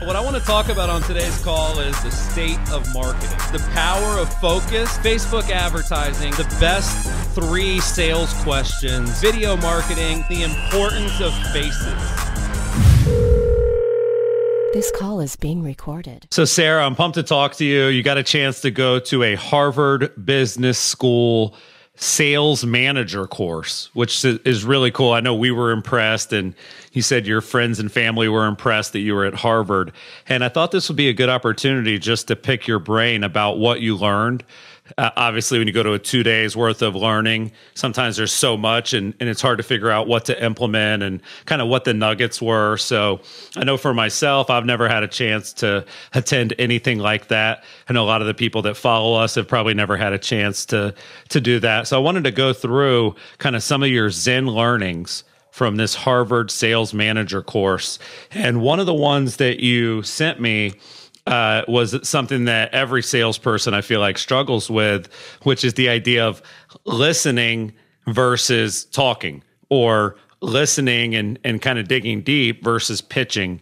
What I want to talk about on today's call is the state of marketing, the power of focus, Facebook advertising, the best 3 sales questions, video marketing, the importance of faces. This call is being recorded. So Sarah, I'm pumped to talk to you. You got a chance to go to a Harvard Business School sales manager course, which is really cool. I know we were impressed, and you said your friends and family were impressed that you were at Harvard. And I thought this would be a good opportunity just to pick your brain about what you learned. Obviously, when you go to a 2 days worth of learning, sometimes there's so much and it's hard to figure out what to implement and kind of what the nuggets were. So I know for myself, I've never had a chance to attend anything like that. I know a lot of the people that follow us have probably never had a chance to do that. So I wanted to go through kind of some of your Zen learnings from this Harvard sales manager course. And one of the ones that you sent me was something that every salesperson I feel like struggles with, which is the idea of listening versus talking, or listening and kind of digging deep versus pitching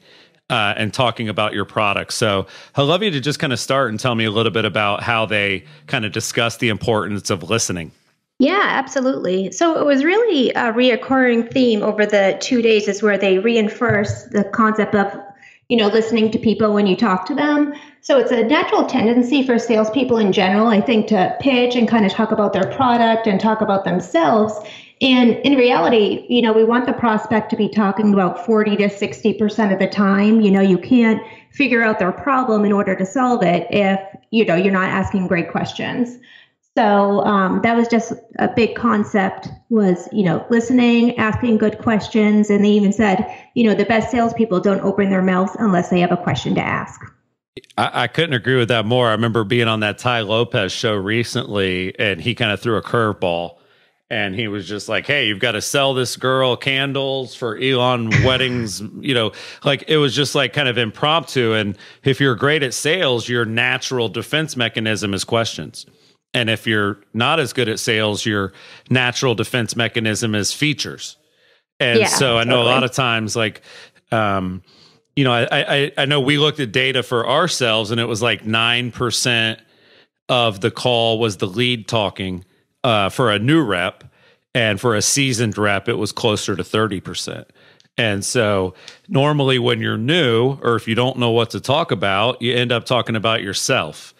and talking about your product. So I'd love you to just kind of start and tell me a little bit about how they kind of discuss the importance of listening. Yeah, absolutely. So it was really a reoccurring theme over the 2 days is where they reinforce the concept of listening to people when you talk to them. So it's a natural tendency for salespeople in general, I think, to pitch and kind of talk about their product and talk about themselves. And in reality, we want the prospect to be talking about 40 to 60% of the time. You can't figure out their problem in order to solve it if, you're not asking great questions. So that was just a big concept was, listening, asking good questions. And they even said, the best salespeople don't open their mouths unless they have a question to ask. I couldn't agree with that more. I remember being on that Ty Lopez show recently, and he kind of threw a curveball. And he was just like, hey, you've got to sell this girl candles for Elon weddings. Like it was just like kind of impromptu. And if you're great at sales, your natural defense mechanism is questions. And if you're not as good at sales, your natural defense mechanism is features. And so I know a lot of times, like, I know we looked at data for ourselves, and it was like 9% of the call was the lead talking for a new rep. And for a seasoned rep, it was closer to 30%. And so normally when you're new, or if you don't know what to talk about, you end up talking about yourself.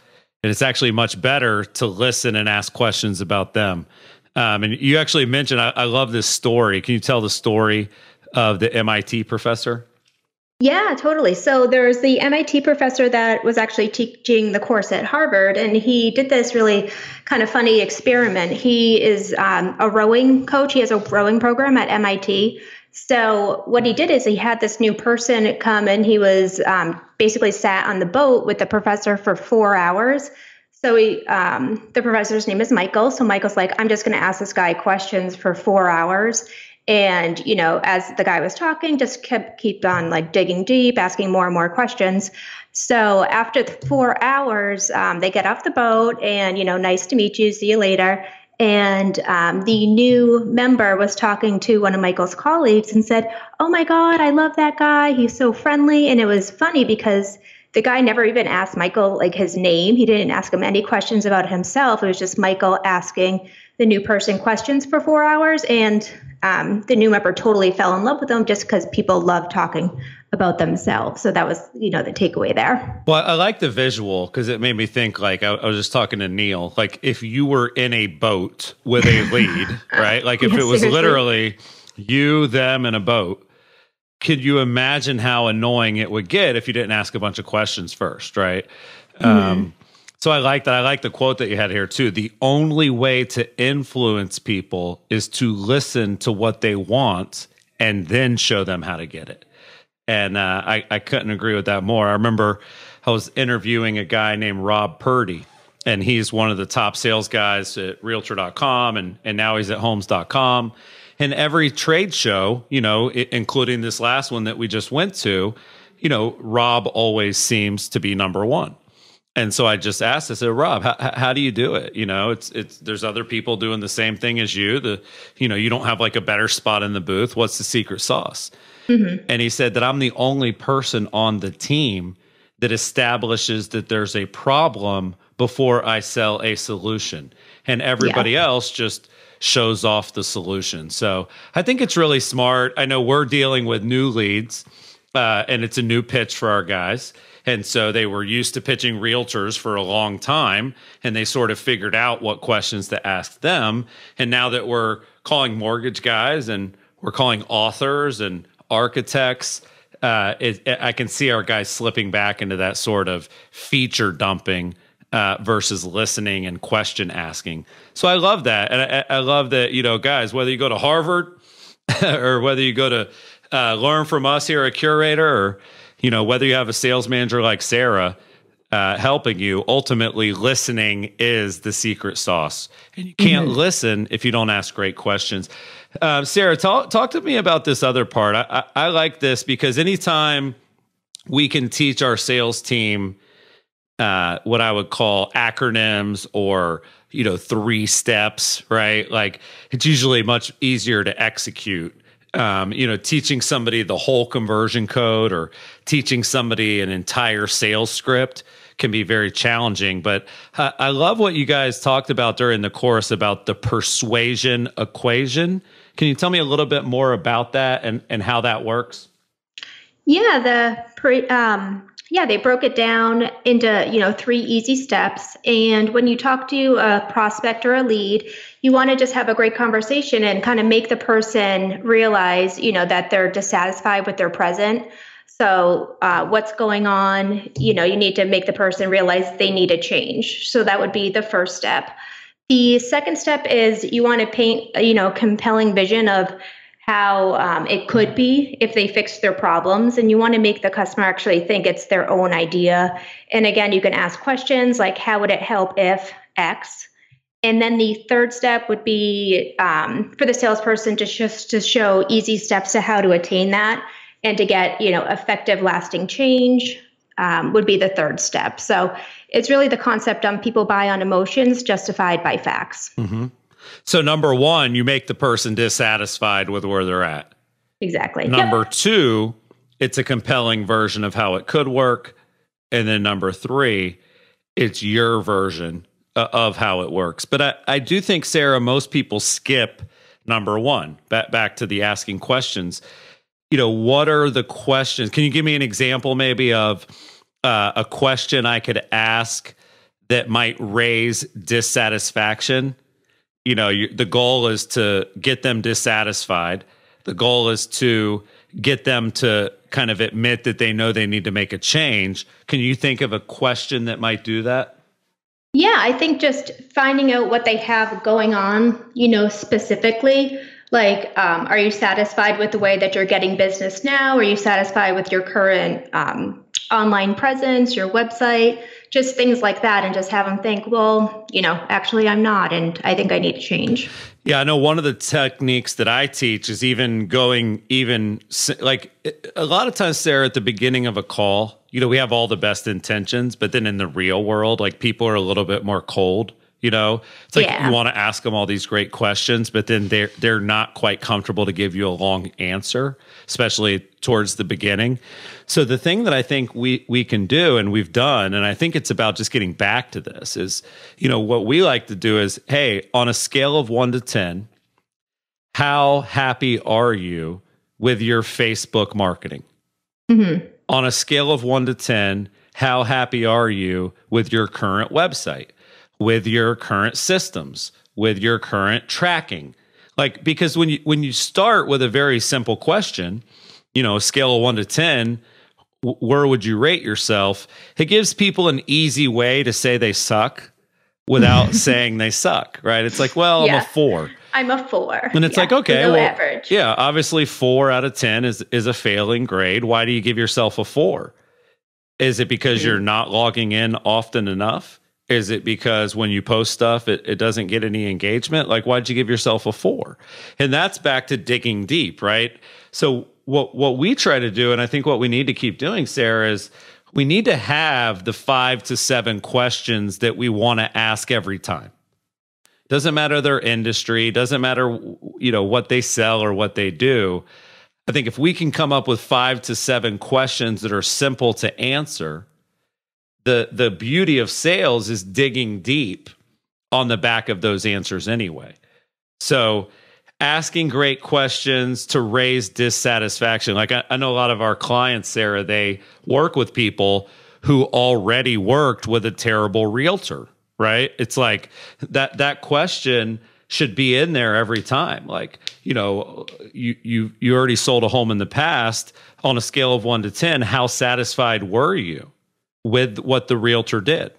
And it's actually much better to listen and ask questions about them. And you actually mentioned, I love this story. Can you tell the story of the MIT professor? Yeah, totally. So there's the MIT professor that was actually teaching the course at Harvard, and he did this really kind of funny experiment. He is a rowing coach. He has a rowing program at MIT. So what he did is he had this new person come, and he was basically sat on the boat with the professor for 4 hours. So the professor's name is Michael. So Michael's like, I'm just going to ask this guy questions for 4 hours. And, as the guy was talking, just keep on like digging deep, asking more and more questions. So after the 4 hours, they get off the boat and, nice to meet you. See you later. And the new member was talking to one of Michael's colleagues and said, oh my God, I love that guy. He's so friendly. And it was funny because the guy never even asked Michael like his name. He didn't ask him any questions about himself. It was just Michael asking the new person questions for 4 hours. And the new member totally fell in love with him just because people love talking about themselves. So that was, the takeaway there. Well, I like the visual because it made me think, like, I was just talking to Neil, like if you were in a boat with a lead, right? Like if it was seriously literally you, them, and a boat, could you imagine how annoying it would get if you didn't ask a bunch of questions first, right? Mm-hmm. So I like that. I like the quote that you had here too. The only way to influence people is to listen to what they want and then show them how to get it. And I couldn't agree with that more. I remember I was interviewing a guy named Rob Purdy, and he's one of the top sales guys at Realtor.com, and now he's at Homes.com. And every trade show, including this last one that we just went to, Rob always seems to be number one. And so I just asked, I said, Rob, how do you do it? There's other people doing the same thing as you. You don't have like a better spot in the booth. What's the secret sauce? And he said that I'm the only person on the team that establishes that there's a problem before I sell a solution. And everybody else just shows off the solution. So I think it's really smart. I know we're dealing with new leads, and it's a new pitch for our guys. And so they were used to pitching realtors for a long time, and they sort of figured out what questions to ask them. And now that we're calling mortgage guys and we're calling authors and architects, I can see our guys slipping back into that sort of feature dumping versus listening and question asking. So I love that. And I love that, you know, guys, whether you go to Harvard or whether you go to learn from us here at Curaytor, or, you know, whether you have a sales manager like Sarah helping you, ultimately listening is the secret sauce. And you can't listen if you don't ask great questions. Sarah, talk to me about this other part. I like this because anytime we can teach our sales team what I would call acronyms or, you know, 3 steps, right? Like, it's usually much easier to execute. You know, teaching somebody the whole conversion code or teaching somebody an entire sales script can be very challenging. But I love what you guys talked about during the course about the persuasion equation. Can you tell me a little bit more about that and how that works? Yeah, they broke it down into, you know, 3 easy steps. And when you talk to a prospect or a lead, you want to just have a great conversation and kind of make the person realize, you know, that they're dissatisfied with their present. So what's going on? You know, you need to make the person realize they need a change. So that would be the first step. The second step is you want to paint, you know, compelling vision of how it could be if they fixed their problems. And you want to make the customer actually think it's their own idea. And again, you can ask questions like, how would it help if X? And then the third step would be for the salesperson to show easy steps to how to attain that and to get, you know, effective lasting change would be the third step. So it's really the concept on people buy on emotions justified by facts. So number 1, you make the person dissatisfied with where they're at. Exactly. Number 2, it's a compelling version of how it could work. And then number 3, it's your version of how it works. But I do think, Sarah, most people skip number 1, back to the asking questions. You know, what are the questions? Can you give me an example maybe of a question I could ask that might raise dissatisfaction? You know, the goal is to get them dissatisfied. The goal is to get them to kind of admit that they know they need to make a change. Can you think of a question that might do that? Yeah, I think just finding out what they have going on, you know, specifically. Like, are you satisfied with the way that you're getting business now? Are you satisfied with your current online presence, your website, just things like that, and just have them think, well, you know, actually I'm not, and I think I need to change. Yeah, I know one of the techniques that I teach is like a lot of times, Sarah, at the beginning of a call, you know, we have all the best intentions, but then in the real world, like, people are a little bit more cold. You know, it's like you want to ask them all these great questions, but then they're not quite comfortable to give you a long answer, especially towards the beginning. So the thing that I think we can do, and we've done, and I think it's about just getting back to this, is, you know, what we like to do is, hey, on a scale of 1 to 10, how happy are you with your Facebook marketing? On a scale of 1 to 10, how happy are you with your current website, with your current systems, with your current tracking? Like, because when you start with a very simple question, you know, a scale of 1 to 10, where would you rate yourself? It gives people an easy way to say they suck without saying they suck, right? It's like, well, I'm a 4. I'm a 4. And it's like, okay, below well, average. Yeah, obviously 4 out of 10 is a failing grade. Why do you give yourself a 4? Is it because you're not logging in often enough? Is it because when you post stuff, it doesn't get any engagement? Like, why'd you give yourself a 4? And that's back to digging deep, right? So what we try to do, and I think what we need to keep doing, Sarah, is we need to have the 5 to 7 questions that we want to ask every time. Doesn't matter their industry, doesn't matter, you know, what they sell or what they do. I think if we can come up with 5 to 7 questions that are simple to answer, the beauty of sales is digging deep on the back of those answers anyway. So asking great questions to raise dissatisfaction. Like I know a lot of our clients, Sarah, they work with people who already worked with a terrible realtor, right? It's like that question should be in there every time. Like, you already sold a home in the past. On a scale of 1 to 10, how satisfied were you with what the realtor did?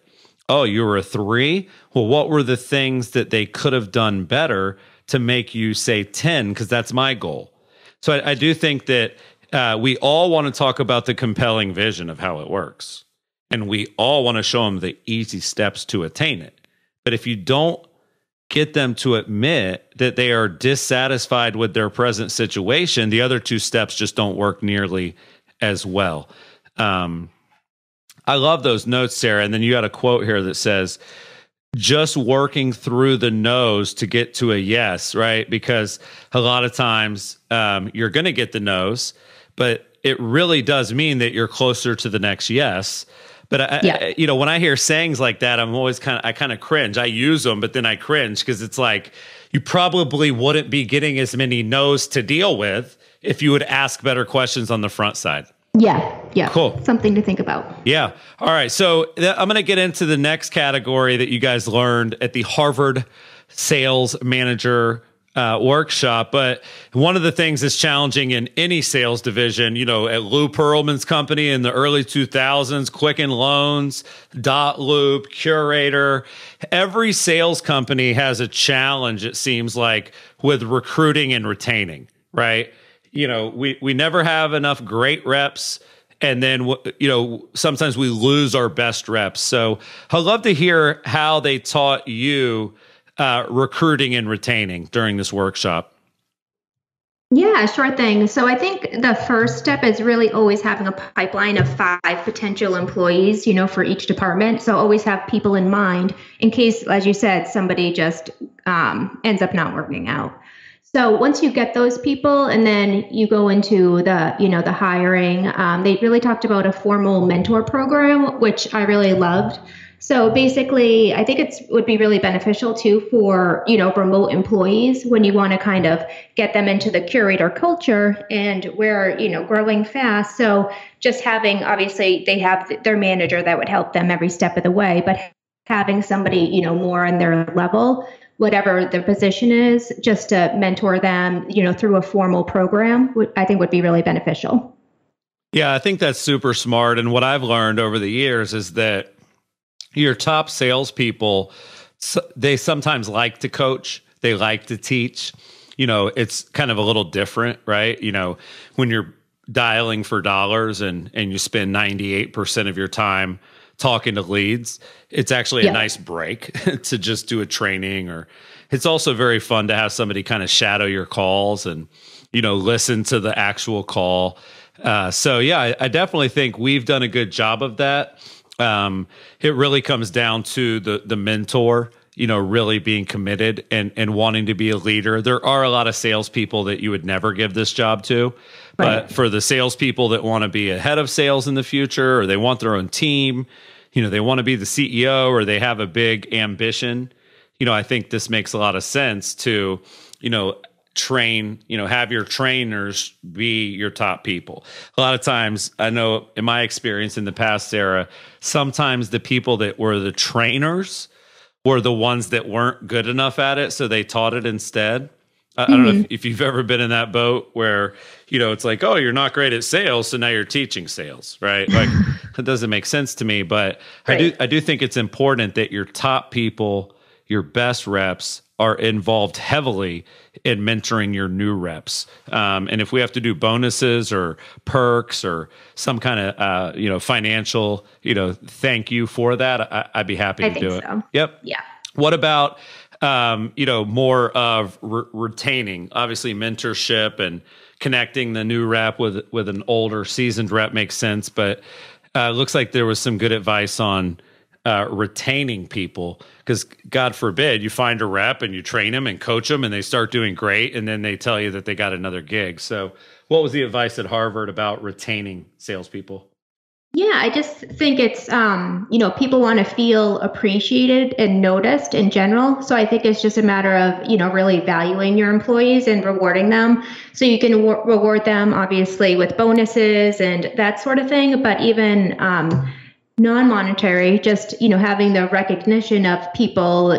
Oh, you were a 3? Well, what were the things that they could have done better to make you say 10? Because that's my goal. So I do think that we all want to talk about the compelling vision of how it works. And we all want to show them the easy steps to attain it. But if you don't get them to admit that they are dissatisfied with their present situation, the other 2 steps just don't work nearly as well. I love those notes, Sarah. And then you got a quote here that says, just working through the no's to get to a yes, right? Because a lot of times you're going to get the no's, but it really does mean that you're closer to the next yes. But when I hear sayings like that, I'm always I kind of cringe. I use them, but then I cringe because it's like you probably wouldn't be getting as many no's to deal with if you would ask better questions on the front side. Yeah. Cool. Something to think about. Yeah. All right. So I'm going to get into the next category that you guys learned at the Harvard Sales Manager workshop. But one of the things that's challenging in any sales division, at Lou Pearlman's company in the early 2000s, Quicken Loans, Dot Loop, Curaytor, every sales company has a challenge, it seems like, with recruiting and retaining, right? We never have enough great reps. And then, sometimes we lose our best reps. So I'd love to hear how they taught you recruiting and retaining during this workshop. Yeah, sure thing. So I think the first step is really always having a pipeline of 5 potential employees, for each department. So always have people in mind in case, as you said, somebody just ends up not working out. So once you get those people and then you go into the hiring, they really talked about a formal mentor program, which I really loved. So basically, I think it would be really beneficial too for, remote employees when you want to kind of get them into the Curaytor culture, and we're, growing fast. So just having, obviously they have their manager that would help them every step of the way, but having somebody, more on their level, whatever their position is, just to mentor them, through a formal program, I think would be really beneficial. Yeah, I think that's super smart. And what I've learned over the years is that your top salespeople, they sometimes like to coach, they like to teach. It's kind of a little different, right? When you're dialing for dollars and you spend 98% of your time talking to leads, it's actually a nice break to just do a training. Or it's also very fun to have somebody kind of shadow your calls and, listen to the actual call. So yeah, I definitely think we've done a good job of that. It really comes down to the mentor, really being committed and wanting to be a leader. There are a lot of salespeople that you would never give this job to, but for the salespeople that want to be a head of sales in the future, or they want their own team, they want to be the CEO, or they have a big ambition, I think this makes a lot of sense to, train, have your trainers be your top people. A lot of times, I know in my experience in the past, Sarah, sometimes the people that were the trainers were the ones that weren't good enough at it, so they taught it instead. I don't know if you've ever been in that boat where, it's like, oh, you're not great at sales, so now you're teaching sales, right? Like, that doesn't make sense to me. But I do think it's important that your top people, your best reps, are involved heavily in mentoring your new reps. And if we have to do bonuses or perks or some kind of, financial, thank you for that, I'd be happy to do it. Yep. Yeah. What about, more of retaining? Obviously, mentorship and connecting the new rep with an older seasoned rep makes sense, but looks like there was some good advice on retaining people, because God forbid you find a rep and you train them and coach them and they start doing great, and then they tell you that they got another gig. So what was the advice at Harvard about retaining salespeople? Yeah, I just think it's, people want to feel appreciated and noticed in general. So I think it's just a matter of, really valuing your employees and rewarding them. So you can reward them, obviously, with bonuses and that sort of thing. But even non-monetary, just, having the recognition of people,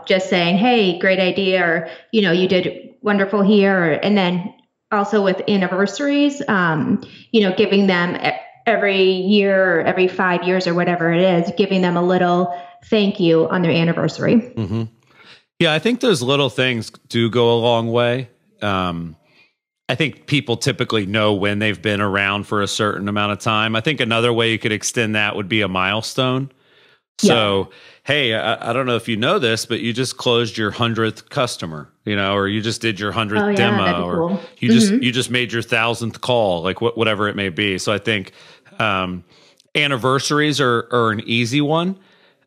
just saying, hey, great idea, or, you did wonderful here. And then also with anniversaries, giving them every year or every 5 years or whatever it is, giving them a little thank you on their anniversary. Mm-hmm. Yeah, I think those little things do go a long way. I think people typically know when they've been around for a certain amount of time. I think another way you could extend that would be a milestone. So, hey, I don't know if you know this, but you just closed your 100th customer, or you just did your 100th demo, or cool. you just made your 1,000th call, like whatever it may be. So I think anniversaries are an easy one.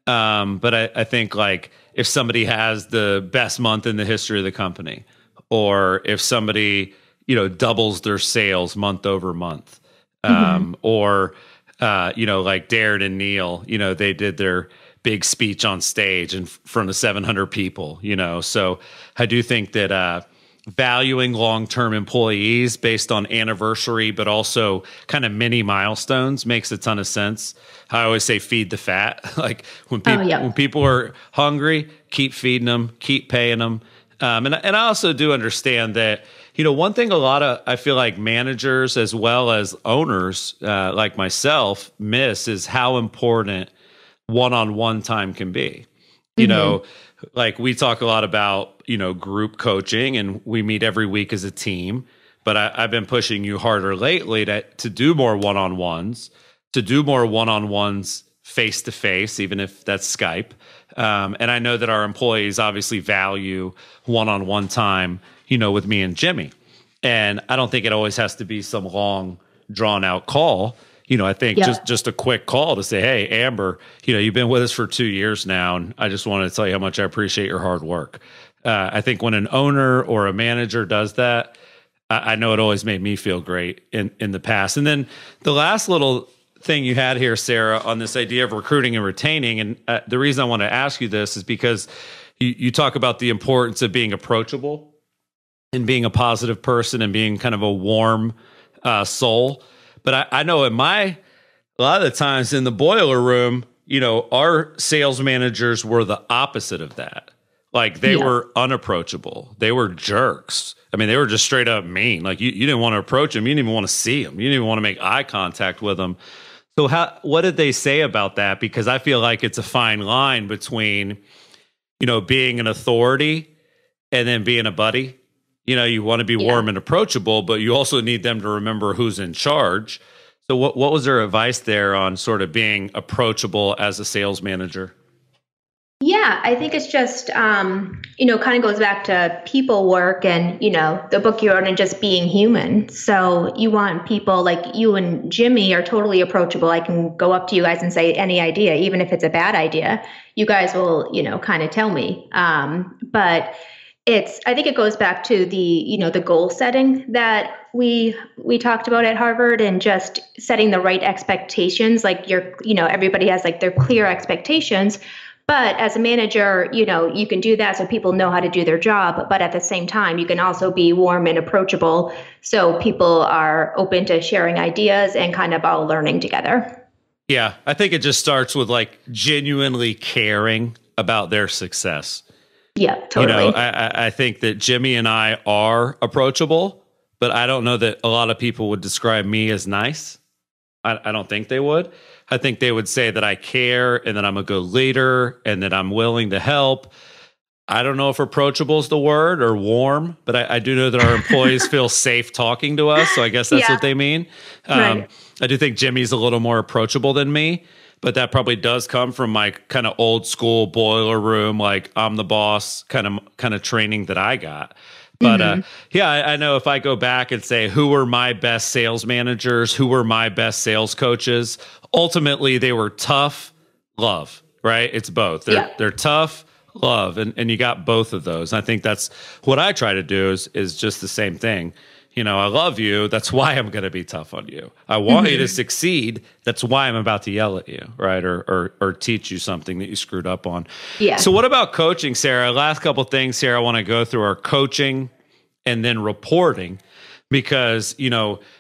But I think like if somebody has the best month in the history of the company, or if somebody, doubles their sales month over month, or like Darren and Neil, they did their big speech on stage in front of 700 people, So I do think that valuing long-term employees based on anniversary, but also kind of mini milestones makes a ton of sense. I always say feed the fat. Like when people are hungry, keep feeding them, keep paying them. And I also do understand that, one thing I feel like managers as well as owners like myself miss is how important one-on-one time can be. Like we talk a lot about, group coaching, and we meet every week as a team, but I've been pushing you harder lately to do more one-on-ones, face-to-face, even if that's Skype. And I know that our employees obviously value one-on-one time, with me and Jimmy. And I don't think it always has to be some long, drawn-out call. I think just a quick call to say, hey, Amber, you've been with us for 2 years now, and I just wanted to tell you how much I appreciate your hard work. I think when an owner or a manager does that, I know it always made me feel great in the past. And then the last little thing you had here, Sarah, on this idea of recruiting and retaining, and the reason I want to ask you this is because you talk about the importance of being approachable and being a positive person and being kind of a warm soul. But I know a lot of the times in the boiler room, our sales managers were the opposite of that. Like they were unapproachable. They were jerks. I mean, they were just straight up mean. Like you didn't want to approach them. You didn't even want to see them. You didn't even want to make eye contact with them. So what did they say about that? Because I feel like it's a fine line between, being an authority and then being a buddy. You want to be warm and approachable, but you also need them to remember who's in charge. So what was their advice there on sort of being approachable as a sales manager? Yeah, I think it's just, kind of goes back to people work and, the book you wrote and just being human. So you want people like you and Jimmy are totally approachable. I can go up to you guys and say any idea, even if it's a bad idea, you guys will, kind of tell me. But I think it goes back to the goal setting that we talked about at Harvard, and just setting the right expectations. Like everybody has like their clear expectations. But as a manager, you can do that so people know how to do their job. But at the same time, you can also be warm and approachable so people are open to sharing ideas and kind of all learning together. Yeah, I think it just starts with like genuinely caring about their success. Yeah, totally. I think that Jimmy and I are approachable, but I don't know that a lot of people would describe me as nice. I don't think they would. I think they would say that I care and that I'm a good leader and that I'm willing to help. I don't know if approachable is the word or warm, but I do know that our employees feel safe talking to us. So I guess that's what they mean. Right. I do think Jimmy's a little more approachable than me, but that probably does come from my kind of old school boiler room, like I'm the boss kind of training that I got. But I know if I go back and say, who were my best sales managers? Who were my best sales coaches? Ultimately, they were tough, love, right? It's both. They're tough, love, and you got both of those. I think that's what I try to do is just the same thing. I love you. That's why I'm going to be tough on you. I want you to succeed. That's why I'm about to yell at you, right? Or teach you something that you screwed up on. Yeah. So what about coaching, Sarah? Last couple of things here I want to go through are coaching and then reporting. Because,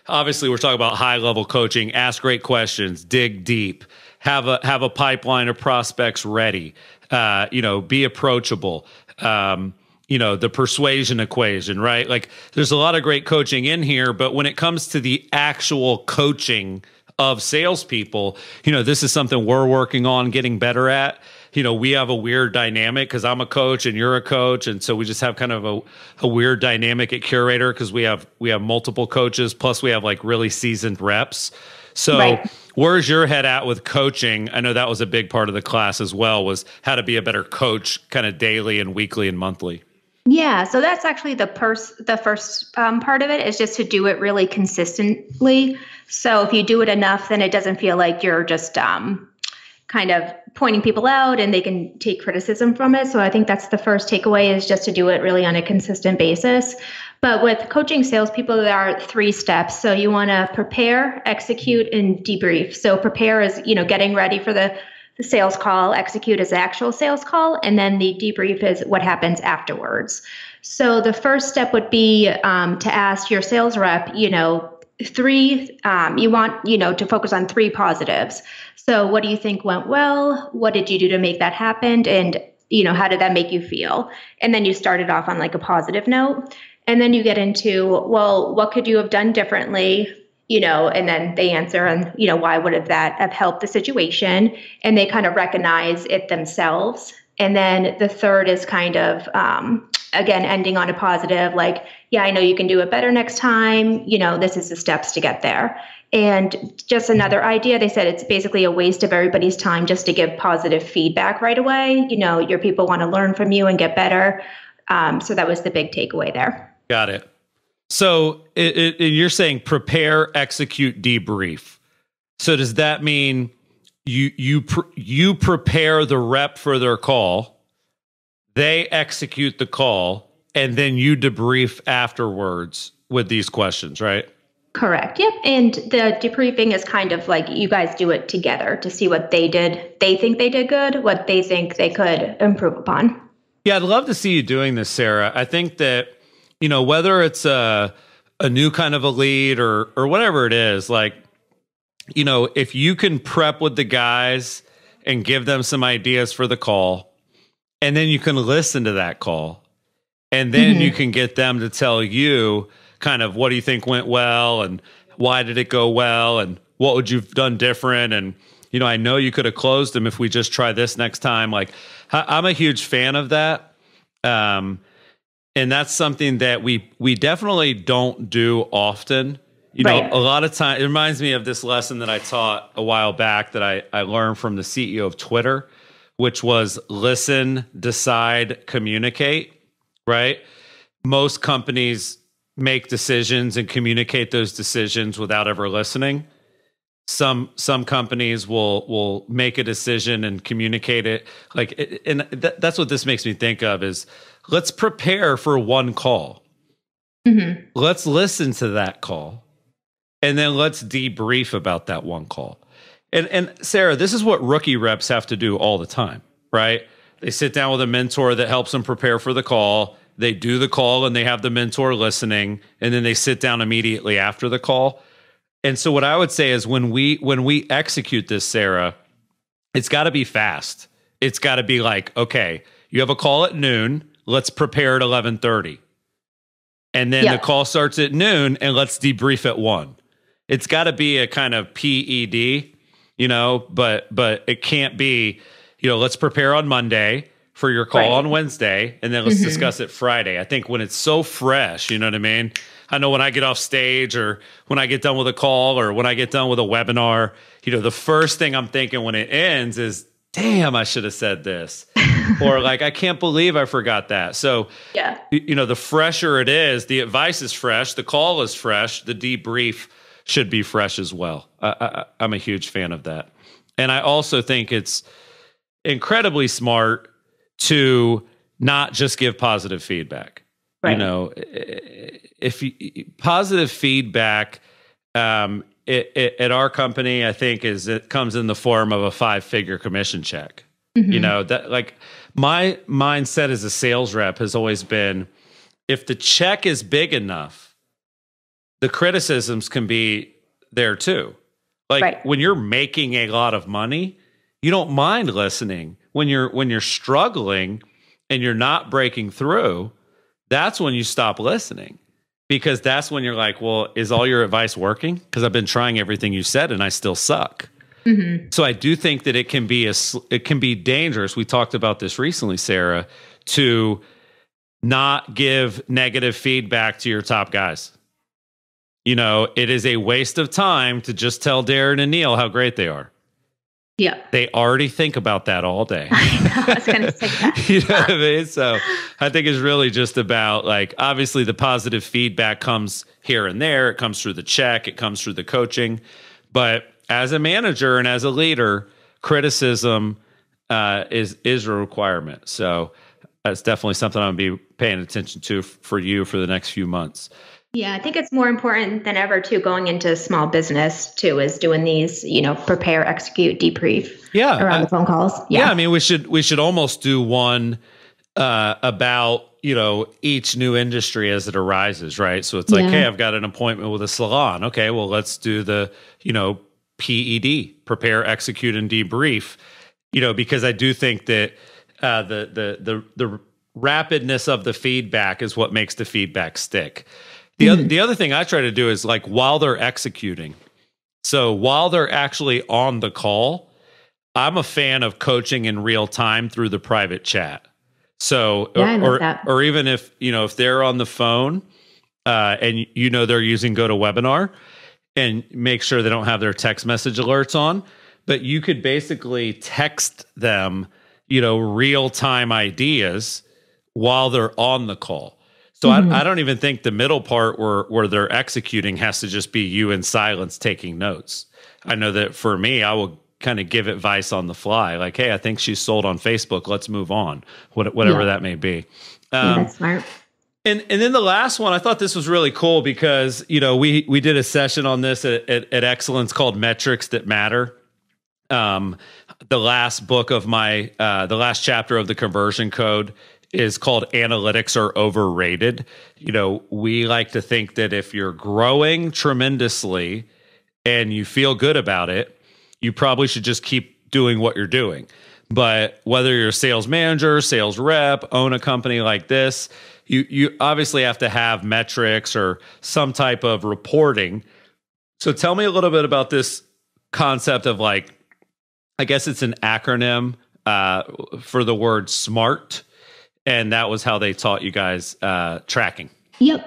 obviously we're talking about high level coaching, ask great questions, dig deep, have a pipeline of prospects ready, be approachable, the persuasion equation, right? Like there's a lot of great coaching in here, but when it comes to the actual coaching of salespeople, this is something we're working on getting better at. We have a weird dynamic because I'm a coach and you're a coach. And so we just have kind of a weird dynamic at Curaytor because we have multiple coaches, plus we have like really seasoned reps. So right. Where's your head at with coaching? I know that was a big part of the class as well, was how to be a better coach kind of daily and weekly and monthly. Yeah, so that's actually the first part of it is just to do it really consistently. So if you do it enough, then it doesn't feel like you're just kind of pointing people out and they can take criticism from it. So I think that's the first takeaway, is just to do it really on a consistent basis. But with coaching salespeople, there are 3 steps. So you want to prepare, execute, and debrief. So prepare is, getting ready for the sales call. Execute is the actual sales call. And then the debrief is what happens afterwards. So the first step would be to ask your sales rep, 3, you want, to focus on 3 positives. So what do you think went well? What did you do to make that happen? And, how did that make you feel? And then you start it off on like a positive note. And then you get into, well, what could you have done differently? And then they answer on, why would that have helped the situation? And they kind of recognize it themselves. And then the third is kind of, again, ending on a positive, like, yeah, I know you can do it better next time. This is the steps to get there. And just another idea, they said it's basically a waste of everybody's time just to give positive feedback right away. Your people want to learn from you and get better. So that was the big takeaway there. Got it. So you're saying prepare, execute, debrief. So does that mean you prepare the rep for their call, they execute the call, and then you debrief afterwards with these questions, right? Correct. Yep. And the debriefing is kind of like you guys do it together to see what they did. They think they did good, what they think they could improve upon. Yeah, I'd love to see you doing this, Sarah. I think that, whether it's a new kind of a lead or whatever it is, like, if you can prep with the guys and give them some ideas for the call, and then you can listen to that call, and then you can get them to tell you kind of what do you think went well and why did it go well and what would you have done different? And, I know you could have closed them if we just try this next time. Like, I'm a huge fan of that. And that's something that we definitely don't do often. Right. A lot of time, it reminds me of this lesson that I taught a while back that I learned from the CEO of Twitter, which was listen, decide, communicate, right? Most companies make decisions and communicate those decisions without ever listening. Some companies will make a decision and communicate it that's what this makes me think of is let's prepare for one call. Let's listen to that call, and then let's debrief about that one call. And Sarah, this is what rookie reps have to do all the time, right? They sit down with a mentor that helps them prepare for the call. They do the call and they have the mentor listening, and then they sit down immediately after the call. And so what I would say is when we execute this, Sarah, it's got to be fast. It's got to be like, okay, you have a call at noon. Let's prepare at 11:30. And then the call starts at noon and let's debrief at 1. It's got to be a kind of PED, but it can't be, let's prepare on Monday for your call on Wednesday, and then let's discuss it Friday. I think when it's so fresh, you know what I mean? I know when I get off stage or when I get done with a call or when I get done with a webinar, the first thing I'm thinking when it ends is, damn, I should have said this. Or like, I can't believe I forgot that. So, the fresher it is, the advice is fresh, the call is fresh, the debrief should be fresh as well. I'm a huge fan of that. And I also think it's incredibly smart to not just give positive feedback. You know, positive feedback, at our company, I think it comes in the form of a 5-figure commission check. You know, that like my mindset as a sales rep has always been, if the check is big enough, the criticisms can be there too. Like when you're making a lot of money, you don't mind listening. When you're struggling and you're not breaking through, that's when you stop listening, because that's when you're like, well, is all your advice working? Because I've been trying everything you said and I still suck. So I do think that it can be dangerous. We talked about this recently, Sarah, to not give negative feedback to your top guys. You know, it is a waste of time to just tell Darren and Neil how great they are. Yeah. They already think about that all day. I was going to say that. You know what I mean? So I think it's really just about, like, obviously the positive feedback comes here and there. It comes through the check. It comes through the coaching. But as a manager and as a leader, criticism is a requirement. So that's definitely something I'm going to be paying attention to for you for the next few months. Yeah, I think it's more important than ever too, going into small business too, is doing these, you know, prepare, execute, debrief around the phone calls. Yeah. I mean, we should almost do one about, you know, each new industry as it arises, right? So it's like, hey, I've got an appointment with a salon. Okay, well, let's do the, you know, PED, prepare, execute, and debrief, you know, because I do think that the rapidness of the feedback is what makes the feedback stick. The other thing I try to do is, like, while they're executing, so while they're actually on the call, I'm a fan of coaching in real time through the private chat. So, or even if, you know, if they're on the phone and you know they're using GoToWebinar, and make sure they don't have their text message alerts on, but you could basically text them, you know, real time ideas while they're on the call. So I don't even think the middle part where they're executing has to just be you in silence taking notes. I know that for me, I will kind of give advice on the fly, like, hey, I think she's sold on Facebook. Let's move on, whatever that may be. That's smart. And then the last one, I thought this was really cool because, you know, we did a session on this at Excellence called Metrics That Matter. The last book of my, the last chapter of the conversion code is called Analytics Are Overrated. You know, we like to think that if you're growing tremendously and you feel good about it, you probably should just keep doing what you're doing. But whether you're a sales manager, sales rep, own a company like this, you obviously have to have metrics or some type of reporting. So tell me a little bit about this concept of, like, I guess it's an acronym for the word SMART. And that was how they taught you guys tracking. Yep.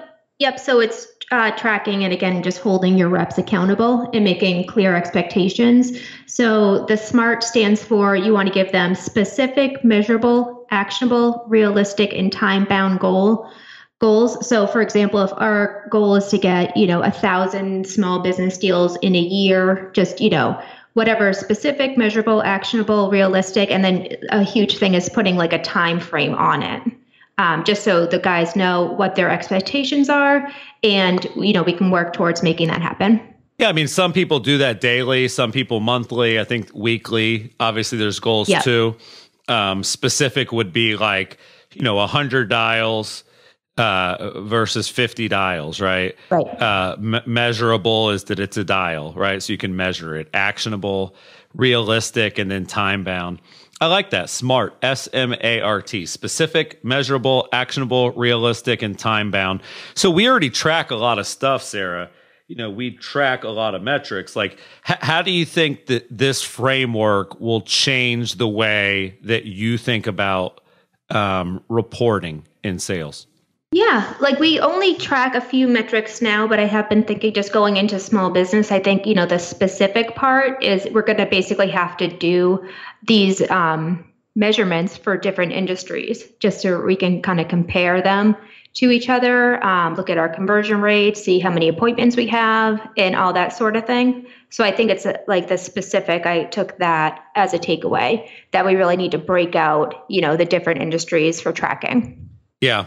So it's tracking, and again, just holding your reps accountable and making clear expectations. So the SMART stands for, you want to give them specific, measurable, actionable, realistic, and time-bound goals. So for example, if our goal is to get, you know, 1,000 small business deals in a year, just, you know, whatever, specific, measurable, actionable, realistic, and then a huge thing is putting like a time frame on it, just so the guys know what their expectations are, and, you know, we can work towards making that happen. Yeah, I mean, some people do that daily, some people monthly, I think weekly. Obviously, there's goals too. Specific would be like, you know, 100 dials versus 50 dials, right? Measurable is that it's a dial, right? So you can measure it. Actionable, realistic, and then time bound. I like that. SMART, S-M-A-R-T, specific, measurable, actionable, realistic, and time bound. So we already track a lot of stuff, Sarah. You know, we track a lot of metrics. Like, how do you think that this framework will change the way that you think about reporting in sales? Yeah, like we only track a few metrics now, but I have been thinking, just going into small business, I think, you know, the specific part is we're going to basically have to do these measurements for different industries, just so we can kind of compare them to each other, look at our conversion rates, see how many appointments we have, and all that sort of thing. So I think it's like the specific, I took that as a takeaway, that we really need to break out, you know, the different industries for tracking. Yeah.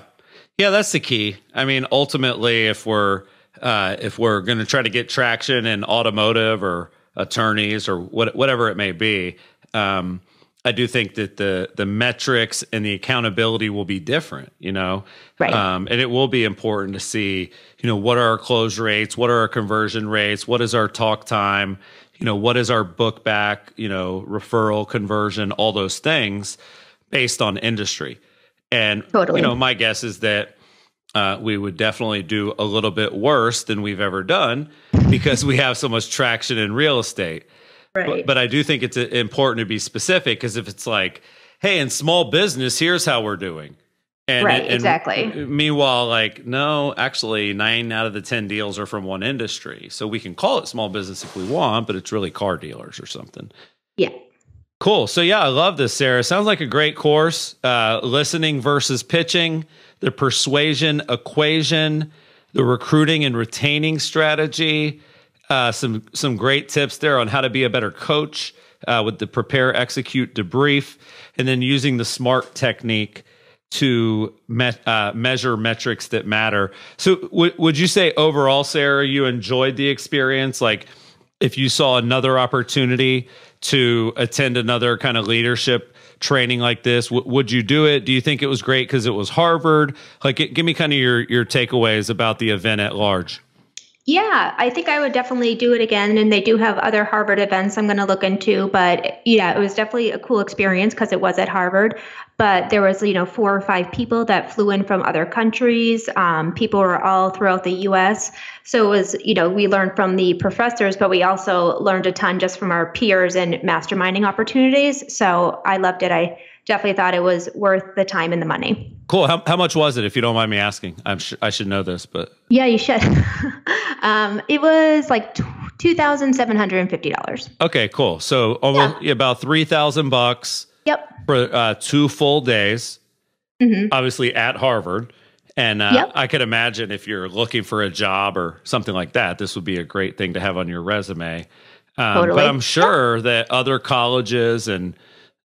Yeah, that's the key. I mean, ultimately, if we're going to try to get traction in automotive or attorneys or whatever it may be, I do think that the metrics and the accountability will be different, Right. And it will be important to see, what are our close rates, what are our conversion rates, what is our talk time, what is our book back, referral conversion, all those things based on industry. And, Totally. My guess is that we would definitely do a little bit worse than we've ever done because we have so much traction in real estate. Right. But I do think it's important to be specific, because if it's like, hey, in small business, here's how we're doing. And exactly. Meanwhile, like, no, actually 9 out of the 10 deals are from one industry. So we can call it small business if we want, but it's really car dealers or something. Yeah. Cool. So yeah, I love this, Sarah. Sounds like a great course. Listening versus pitching, the persuasion equation, the recruiting and retaining strategy. Some great tips there on how to be a better coach with the prepare, execute, debrief, and then using the SMART technique to measure metrics that matter. So would you say overall, Sarah, you enjoyed the experience? Like, if you saw another opportunity to attend another kind of leadership training like this, would you do it? Do you think it was great because it was Harvard? Like, give me kind of your takeaways about the event at large. Yeah, I think I would definitely do it again. And they do have other Harvard events I'm going to look into. But yeah, it was definitely a cool experience because it was at Harvard. But there was, 4 or 5 people that flew in from other countries. People were all throughout the U.S. So it was, we learned from the professors, but we also learned a ton just from our peers and masterminding opportunities. So I loved it. I definitely thought it was worth the time and the money. Cool. How much was it, if you don't mind me asking? I should know this, but yeah, you should. It was like $2,750. Okay, cool. So almost about $3,000. Yep. For 2 full days, obviously at Harvard. And I could imagine if you're looking for a job or something like that, this would be a great thing to have on your resume. Totally. But I'm sure that other colleges and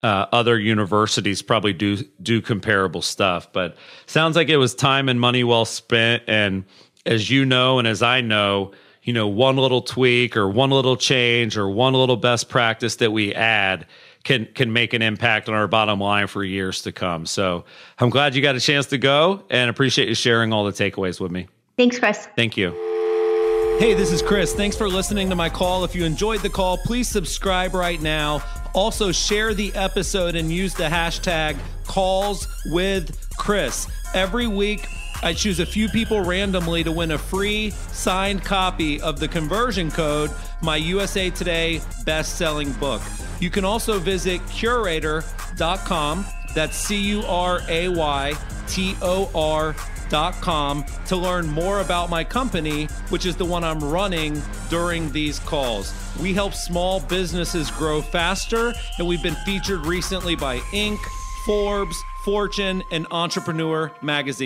other universities probably do comparable stuff. But sounds like it was time and money well spent. And as you know, and as I know, one little tweak or one little change or one little best practice that we add can make an impact on our bottom line for years to come. So I'm glad you got a chance to go, and appreciate you sharing all the takeaways with me. Thanks, Chris. Thank you. Hey, this is Chris. Thanks for listening to my call. If you enjoyed the call, please subscribe right now. Also, share the episode and use the hashtag #CallsWithChris. Every week, I choose a few people randomly to win a free signed copy of The Conversion Code, my USA Today best-selling book. You can also visit Curaytor.com, that's Curaytor.com, to learn more about my company, which is the one I'm running during these calls. We help small businesses grow faster, and we've been featured recently by Inc., Forbes, Fortune, and Entrepreneur Magazine.